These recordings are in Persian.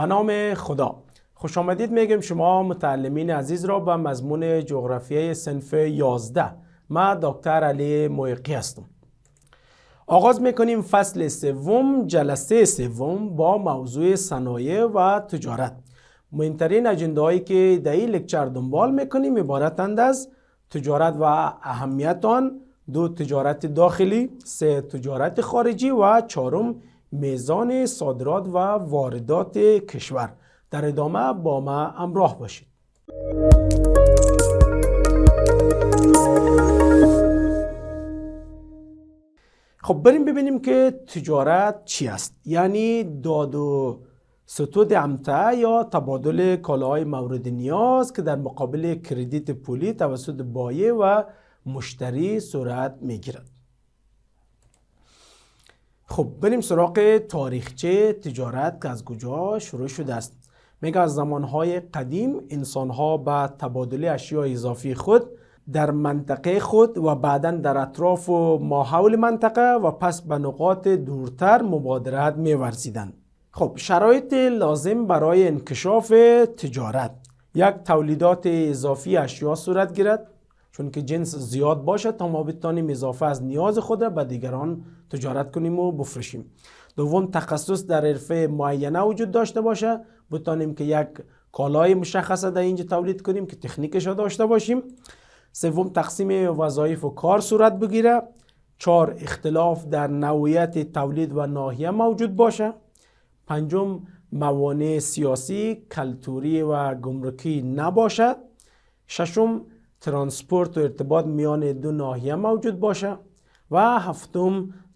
به نام خدا. خوش آمدید میگم شما متعلمین عزیز را به مضمون جغرافیای صنف 11. من دکتر علی مویقی هستم. آغاز میکنیم فصل سوم جلسه سوم با موضوع صنایع و تجارت. مهمترین اجنده هایی که در این لکچر دنبال میکنیم عبارتند از تجارت و اهمیت آن، 2 تجارت داخلی، 3 تجارت خارجی و 4 میزان صادرات و واردات کشور. در ادامه با ما همراه باشید. خب بریم ببینیم که تجارت چی است. یعنی داد و ستود امتعه یا تبادل کالاهای مورد نیاز که در مقابل کردیت پولی توسط بایع و مشتری صورت میگیرد. خب بریم سراغ تاریخچه تجارت که از کجا شروع شده است. میگه از زمانهای قدیم انسانها به تبادل اشیاء اضافی خود در منطقه خود و بعداً در اطراف و ماحول منطقه و پس به نقاط دورتر مبادرت می‌ورزیدند. خب شرایط لازم برای انکشاف تجارت: 1. تولیدات اضافی اشیاء صورت گیرد، چون که جنس زیاد باشد تا ما بتانیم اضافه از نیاز خود را به دیگران تجارت کنیم و بفروشیم. 2. تخصص در حرفه معینه وجود داشته باشه، بتانیم که یک کالای مشخصه در اینجا تولید کنیم که تکنیکش را داشته باشیم. 3. تقسیم وظایف و کار صورت بگیره. 4. اختلاف در نوعیت تولید و ناحیه موجود باشه. 5. موانع سیاسی، کلتوری و گمرکی نباشد. 6. ترانسپورت و ارتباط میان 2 ناحیه موجود باشه. و 7.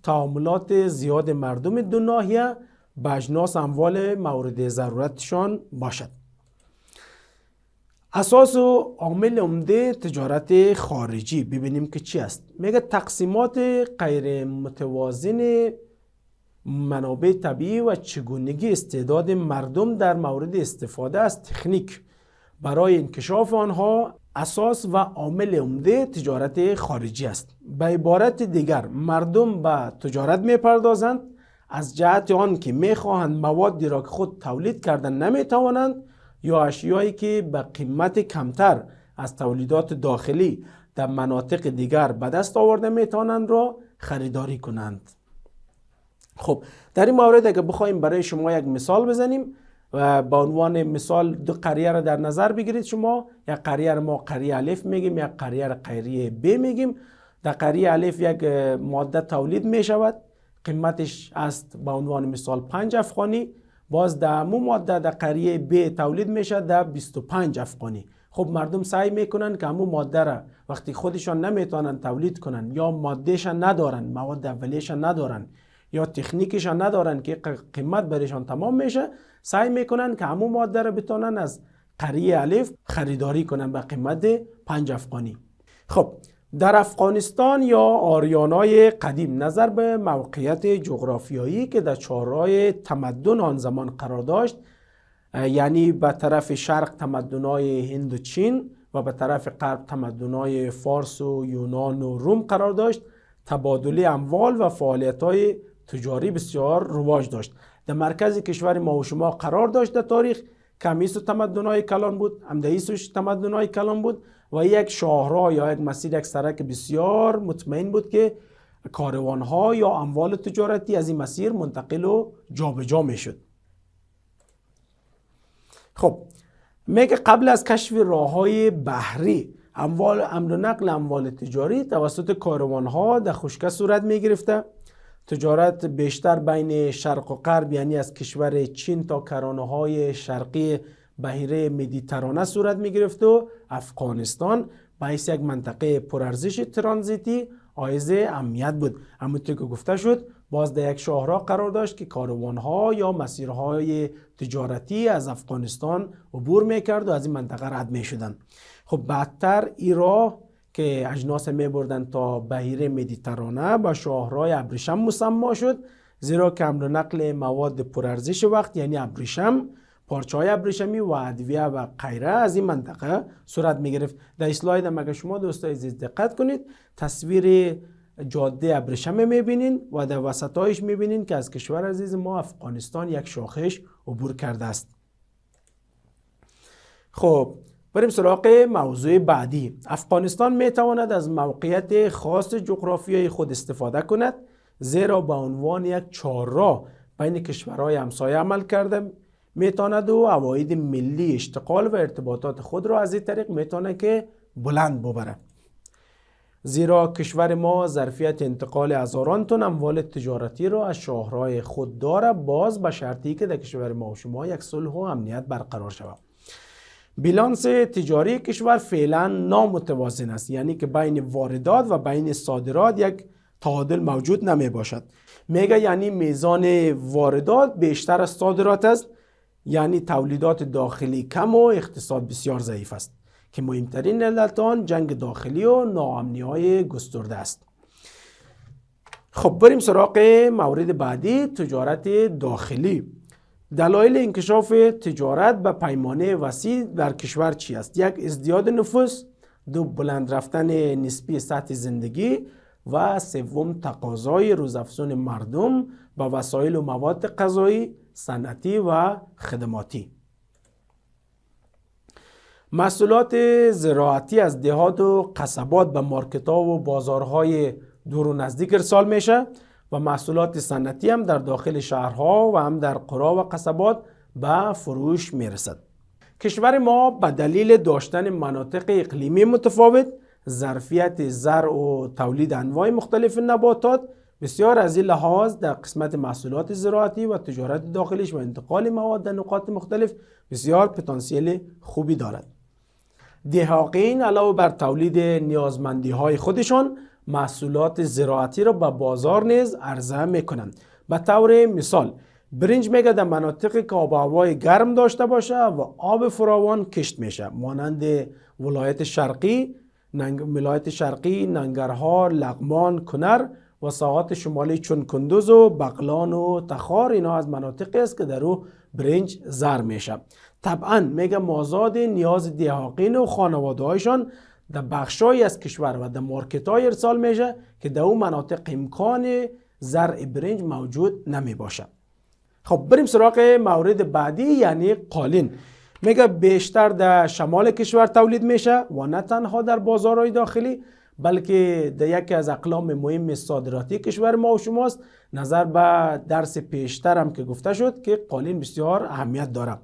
تعاملات زیاد مردم 2 ناحیه به اجناس اموال مورد ضرورتشان باشد. اساس و عامل عمده تجارت خارجی ببینیم که چی است. میگه تقسیمات غیر متوازن منابع طبیعی و چگونگی استعداد مردم در مورد استفاده از تکنیک برای انکشاف آنها اساس و عامل عمده تجارت خارجی است. به عبارت دیگر مردم به تجارت میپردازند از جهت آن که میخواهند موادی را که خود تولید کردن نمیتوانند یا اشیایی که به قیمت کمتر از تولیدات داخلی در مناطق دیگر به دست آورده میتوانند را خریداری کنند. خب در این مورد اگر بخوایم برای شما یک مثال بزنیم و با عنوان مثال 2 قریه را در نظر بگیرید. شما یک قریه را ما قریه الف میگیم، یک قریه را قریه ب میگیم. در قریه الف یک ماده تولید میشود، قیمتش است با عنوان مثال 5 افغانی. باز در همون ماده در قریه ب تولید میشه در 25 افغانی. خب مردم سعی میکنن که همون ماده را وقتی خودشان نمیتونن تولید کنن یا مادهشان ندارن، مواد اولیه‌شان ندارن یا تکنیکشان ندارن که قیمت برایشان تمام میشه، سعی میکنن که همون ماده را بتونن از قریه الف خریداری کنن به قیمت 5 افغانی. خب در افغانستان یا آریانای قدیم نظر به موقعیت جغرافیایی که در چهارراه تمدن آن زمان قرار داشت، یعنی به طرف شرق تمدن‌های هند و چین و به طرف غرب تمدن‌های فارس و یونان و روم قرار داشت، تبادل اموال و فعالیت‌های تجاری بسیار رواج داشت. در مرکز کشور ما و شما قرار داشت در تاریخ کمیس و تمدن‌های کلان بود، امدهیسوش تمدن‌های کلان بود و یک شاهراه یا یک مسیر، یک سرک بسیار مطمئن بود که کاروان‌ها یا اموال تجارتی از این مسیر منتقل و جابجا میشد. خب میگه قبل از کشف راه‌های بحری امر و نقل اموال تجاری توسط کاروان‌ها در خشکی صورت می‌گرفته. تجارت بیشتر بین شرق و غرب یعنی از کشور چین تا کرانه‌های شرقی بحیره مدیترانه صورت می‌گرفت و افغانستان باعث یک منطقه پرارزش ترانزیتی حائز اهمیت بود. همونطور که گفته شد باز در یک شاهراه قرار داشت که کاروان‌ها یا مسیرهای تجارتی از افغانستان عبور می‌کرد و از این منطقه رد می‌شدند. خب بعدتر این راه که اجناس می‌بردن تا بحیره مدیترانه با شاهراه ابریشم مسمی شد، زیرا که حمل و نقل مواد پرارزش وقت یعنی ابریشم، پارچه‌های ابریشمی و ادویه و غیره از این منطقه صورت می‌گرفت. در اسلاید هم اگر شما دوستای عزیز دقت کنید تصویر جاده ابریشم می‌بینین و در وسطایش می‌بینین که از کشور عزیز ما افغانستان یک شاخش عبور کرده است. خب بریم سراغ موضوع بعدی. افغانستان میتواند از موقعیت خاص جغرافیایی خود استفاده کند، زیرا به عنوان یک چهارراه بین کشورهای همسایه عمل کرده میتواند و عواید ملی اشتغال و ارتباطات خود را از این طریق میتونه که بلند ببره. زیرا کشور ما ظرفیت انتقال هزاران تن اموال تجارتی را از شاهراه خود داره، باز به شرطی که در کشور ما و شما یک صلح و امنیت برقرار شود. بیلانس تجاری کشور فعلا نامتوازن است، یعنی که بین واردات و بین صادرات یک تعادل موجود نمی باشد. میگه یعنی میزان واردات بیشتر از صادرات است، یعنی تولیدات داخلی کم و اقتصاد بسیار ضعیف است که مهمترین علت آن جنگ داخلی و ناامنی‌های گسترده است. خب بریم سراغ مورد بعدی، تجارت داخلی. دلایل انکشاف تجارت به پیمانه وسیع در کشور چی است؟ یک، ازدیاد نفوس، دو، بلند رفتن نسبی سطح زندگی و سوم تقاضای روزافزون مردم به وسایل و مواد غذایی، صنعتی و خدماتی. محصولات زراعتی از دهات و قصبات به مارکت‌ها و بازارهای دور و نزدیک ارسال میشه و محصولات صنعتی هم در داخل شهرها و هم در قرى و قصبات به فروش میرسد. کشور ما به دلیل داشتن مناطق اقلیمی متفاوت، ظرفیت زرع و تولید انواع مختلف نباتات، بسیار از این لحاظ در قسمت محصولات زراعتی و تجارت داخلیش و انتقال مواد در نقاط مختلف بسیار پتانسیل خوبی دارد. دهقان علاوه بر تولید نیازمندی های خودشان، محصولات زراعتی را به بازار نیز عرضه میکنند. به طور مثال برنج میگه در مناطقی که آب و هوای گرم داشته باشه و آب فراوان کشت میشه، مانند ولایت شرقی، ننگرهار، لغمان، کنر و ساحات شمالی چون کندوز و بغلان و تخار. اینا از مناطقی است که در او برنج زر میشه. طبعا میگه مازاد نیاز دهقان و خانواده هایشان در بخشای از کشور و در مارکت های ارسال میشه که در اون مناطق امکان زرع برنج موجود نمی باشه. خب بریم سراغ مورد بعدی، یعنی قالین. میگه بیشتر در شمال کشور تولید میشه و نه تنها در بازارهای داخلی بلکه در یکی از اقلام مهم صادراتی کشور ما و شماست. نظر به درس پیشتر هم که گفته شد که قالین بسیار اهمیت داره.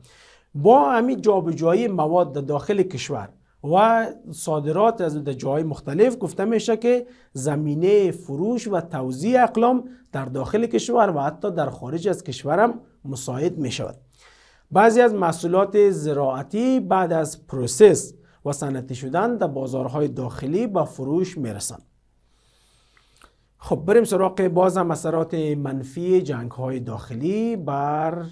با همین جابجایی مواد در داخل کشور و صادرات از جای مختلف گفته میشه که زمینه فروش و توزیع اقلام در داخل کشور و حتی در خارج از کشور هم مساعد می شود. بعضی از محصولات زراعتی بعد از پروسس و صنعتی شدن در بازارهای داخلی به فروش می رسند. خب بریم سراغ باز هم اثرات منفی جنگ های داخلی بر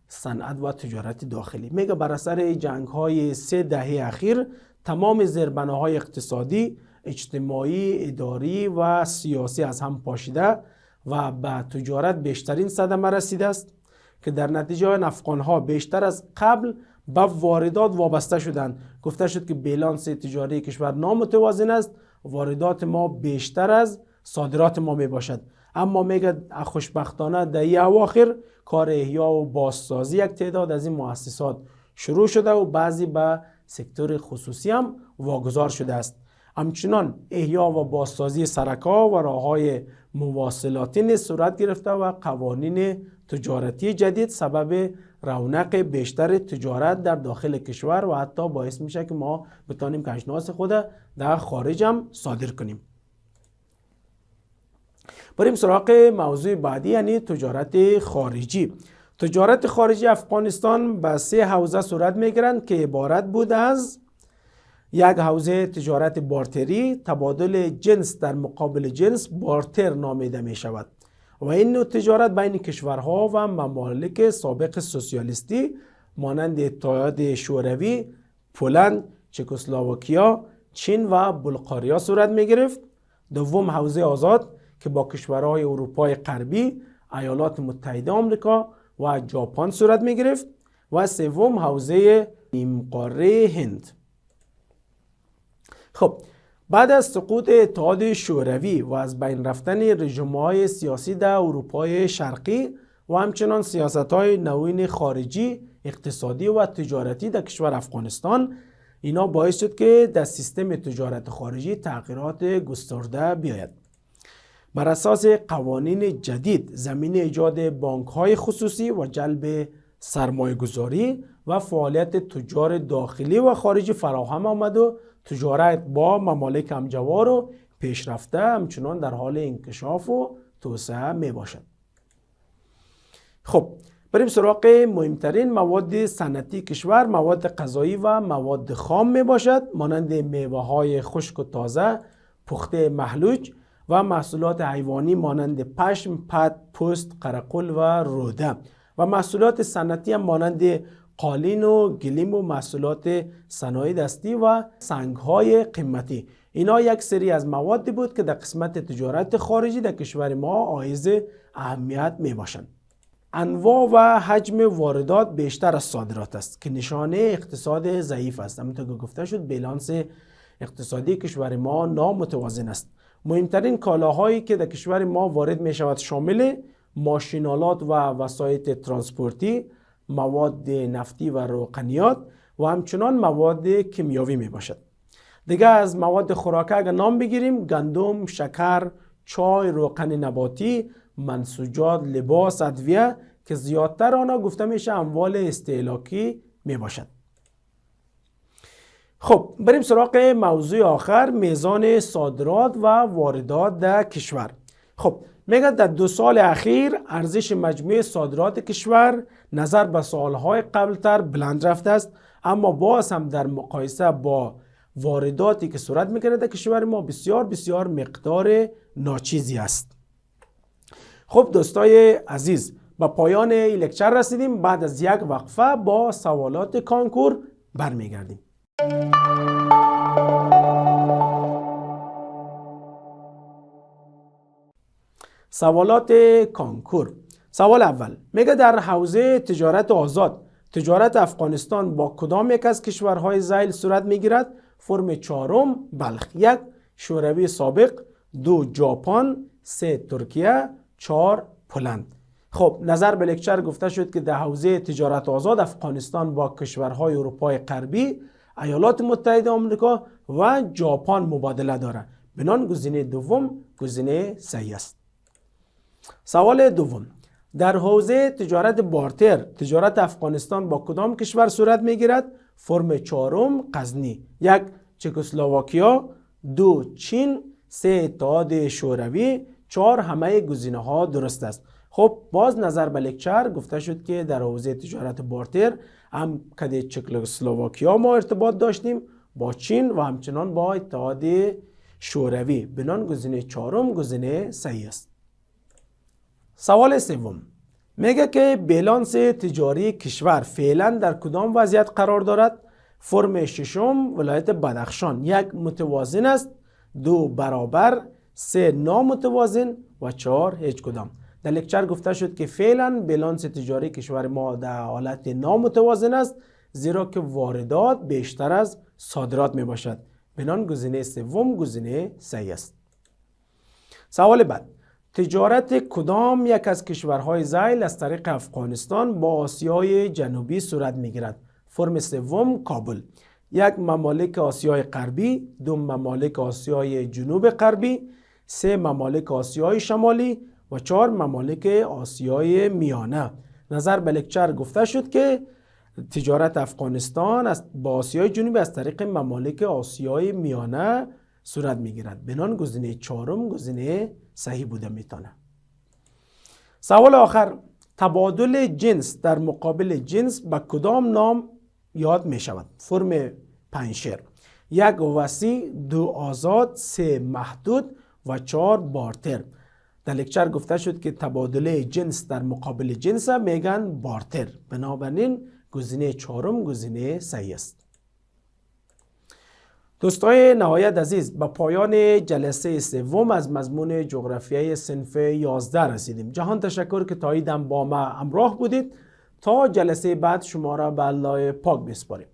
صنعت و تجارت داخلی. میگه بر اثر جنگ های 3 دهه اخیر تمام زیربناهای اقتصادی، اجتماعی، اداری و سیاسی از هم پاشیده و به تجارت بیشترین صدمه رسیده است که در نتیجه افغانها بیشتر از قبل به واردات وابسته شدند. گفته شد که بیلانس تجاری کشور نامتوازن است، واردات ما بیشتر از صادرات ما می باشد. اما میگه خوشبختانه در این اواخر کار احیا و بازسازی یک تعداد از این مؤسسات شروع شده و بعضی به سکتور خصوصی هم واگذار شده است. همچنان احیا و بازسازی سرک‌ها و راه‌های مواصلاتی نیز صورت گرفته و قوانین تجارتی جدید سبب رونق بیشتر تجارت در داخل کشور و حتی باعث میشه که ما بتانیم که اجناس خود در خارج هم صادر کنیم. بریم سراغ موضوع بعدی، یعنی تجارت خارجی. تجارت خارجی افغانستان به 3 حوزه صورت میگیرند که عبارت بود از: یک حوزه تجارت بارتری، تبادل جنس در مقابل جنس بارتر نامیده می شود و این نوع تجارت بین کشورها و ممالک سابق سوسیالیستی مانند اتحاد شوروی، پولند، چکسلواکیا، چین و بلغاریا صورت می گرفت. دوم حوزه آزاد که با کشورهای اروپای غربی، ایالات متحده آمریکا و ژاپن صورت می گرفت و سوم حوزه نیمقاره هند. خب بعد از سقوط اتحاد شوروی و از بین رفتن رژیم‌های سیاسی در اروپای شرقی و همچنان سیاست‌های نوین خارجی، اقتصادی و تجارتی در کشور افغانستان، اینا باعث شد که در سیستم تجارت خارجی تغییرات گسترده بیاید. بر اساس قوانین جدید زمینه ایجاد بانک‌های خصوصی و جلب سرمایه‌گذاری و فعالیت تجار داخلی و خارجی فراهم آمد و تجارت با ممالک همجوار و پیشرفته همچنان در حال انکشاف و توسعه می باشد. خب بریم سراغ مهمترین مواد صنعتی کشور. مواد غذایی و مواد خام می باشد، مانند میوه های خشک و تازه، پخته محلوج و محصولات حیوانی مانند پشم، پد، پوست، قرقل و روده و محصولات صنعتی هم مانند قالین و گلیم و محصولات صنایع دستی و سنگ‌های قیمتی. اینا یک سری از موادی بود که در قسمت تجارت خارجی در کشور ما حائز اهمیت می باشند. انواع و حجم واردات بیشتر از صادرات است که نشانه اقتصاد ضعیف است. همونطور که گفته شد بیلانس اقتصادی کشور ما نامتوازن است. مهمترین کالاهایی که در کشور ما وارد می شود شامل ماشینالات و وسایل ترانسپورتی، مواد نفتی و روغنیات و همچنان مواد کیمیاوی می باشد. دیگه از مواد خوراکی اگر نام بگیریم، گندم، شکر، چای، روغن نباتی، منسوجات، لباس، ادویه که زیادتر آنها گفته میشه اموال استهلاکی می باشد. خب بریم سراغ موضوع آخر، میزان صادرات و واردات در کشور. خب میگه در 2 سال اخیر ارزش مجموعی صادرات کشور نظر به سالهای قبلتر بلند رفته است، اما باز هم در مقایسه با وارداتی که صورت میکنه در کشور ما بسیار مقدار ناچیزی است. خب دوستای عزیز، با پایان این لکچر رسیدیم. بعد از یک وقفه با سوالات کانکور برمیگردیم. سوالات کانکور. سوال اول میگه در حوزه تجارت آزاد تجارت افغانستان با کدام یک از کشورهای ذیل صورت میگیرد؟ فرم 4 بلخ، 1 شوروی سابق، 2 ژاپن، 3 ترکیه، 4 پولند. خب نظر به لکچر گفته شد که در حوزه تجارت آزاد افغانستان با کشورهای اروپای غربی، ایالات متحده آمریکا و ژاپن مبادله دارد. بنان گزینه دوم گزینه صحیح است. سوال دوم، در حوزه تجارت بارتر تجارت افغانستان با کدام کشور صورت میگیرد؟ فرم 4 غزنی، 1 چکسلواکیا، 2 چین، 3 اتحاد شوروی، 4 همه گزینه ها درست است. خب باز نظر به لکچر گفته شد که در حوزه تجارت بارتر هم که چکسلواکیا ما ارتباط داشتیم با چین و همچنان با اتحاد شوروی. بنان گزینه 4 گزینه صحیح است. سوال سوم میگه که بیلانس تجاری کشور فعلا در کدام وضعیت قرار دارد؟ فرم 6 ولایت بدخشان، 1 متوازن است، 2 برابر، 3 نامتوازن و 4 هیچ کدام. در لکچر گفته شد که فعلا بیلانس تجاری کشور ما در حالت نامتوازن است، زیرا که واردات بیشتر از صادرات می باشد. بنان گزینه 3 گزینه صحیح است. سوال بعد، تجارت کدام یک از کشورهای ذیل از طریق افغانستان با آسیای جنوبی صورت میگیرد؟ فرم 3 کابل، 1 ممالک آسیای غربی، 2 ممالک آسیای جنوب غربی، 3 ممالک آسیای شمالی و 4 ممالک آسیای میانه. نظر به لکچر گفته شد که تجارت افغانستان با آسیای جنوبی از طریق ممالک آسیای میانه صورت میگیرد. بنان گزینه 4 گزینه صحیح بوده میتونه. سوال آخر، تبادل جنس در مقابل جنس به کدام نام یاد می شود؟ فرم 5 1 وسیع، 2 آزاد، 3 محدود و 4 بارتر. در لکچر گفته شد که تبادل جنس در مقابل جنس میگن بارتر. بنابراین گزینه 4 گزینه صحیح است. دوستای نهایت عزیز، به پایان جلسه 3 از مضمون جغرافیای صنف 11 رسیدیم. جهان تشکر که تا این دم با ما همراه بودید. تا جلسه بعد شما را به الله پاک بسپاریم.